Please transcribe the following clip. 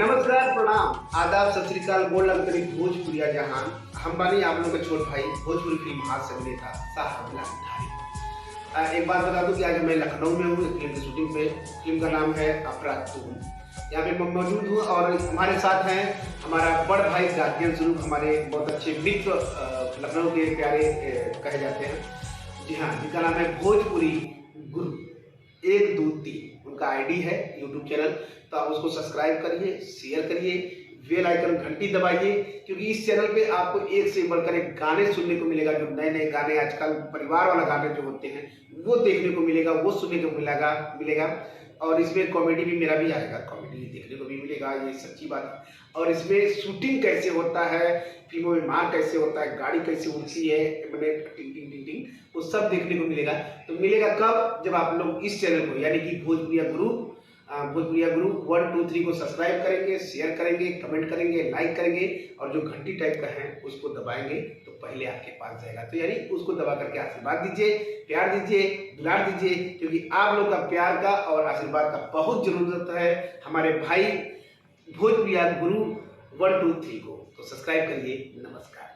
नमस्कार, प्रणाम, आदाब, सत श्री अकाल, गोड़ लगत रही भोजपुरिया जहान। हम बानी आप लोगों के छोट भाई भोजपुरी फिल्म हास्य अभिनेता साहब धारी। एक बात बता दूं कि आज मैं लखनऊ में हूँ, एक फिल्म की शूटिंग पे। फिल्म का नाम है अपराध तुम। यहाँ पे मैं मौजूद हूँ और हमारे साथ हैं हमारा बड़ भाई गार्जियन स्वरूप, हमारे बहुत अच्छे मित्र, लखनऊ के प्यारे कहे जाते हैं। जी हाँ, जिनका नाम है भोजपुरी गुरु 123, उनका आईडी है यूट्यूब चैनल। तो आप उसको सब्सक्राइब करिए, शेयर करिए, बेल आइकन घंटी दबाइए, क्योंकि इस चैनल पे आपको एक से बढ़कर एक गाने सुनने को मिलेगा। जो नए नए गाने आजकल परिवार वाला गाने जो होते हैं वो देखने को मिलेगा, वो सुनने को मिलेगा। और इसमें कॉमेडी भी मेरा भी आएगा, कॉमेडी देखने को भी मिलेगा, ये सच्ची बात है। और इसमें शूटिंग कैसे होता है, फिल्मों में मार कैसे होता है, गाड़ी कैसे उड़ती है, मैंने टिंग टिंग टिंग टिंग, वो सब देखने को मिलेगा। तो मिलेगा कब? जब आप लोग इस चैनल को यानी कि भोजपुरिया गुरु 123 को सब्सक्राइब करेंगे, शेयर करेंगे, कमेंट करेंगे, लाइक करेंगे और जो घंटी टाइप का है उसको दबाएंगे तो पहले आपके पास जाएगा। तो यानी उसको दबा करके आशीर्वाद दीजिए, प्यार दीजिए, दुलार दीजिए, क्योंकि आप लोग का प्यार का और आशीर्वाद का बहुत जरूरत है हमारे भाई भोजपुरिया गुरु 123 को। तो सब्सक्राइब करिए। नमस्कार।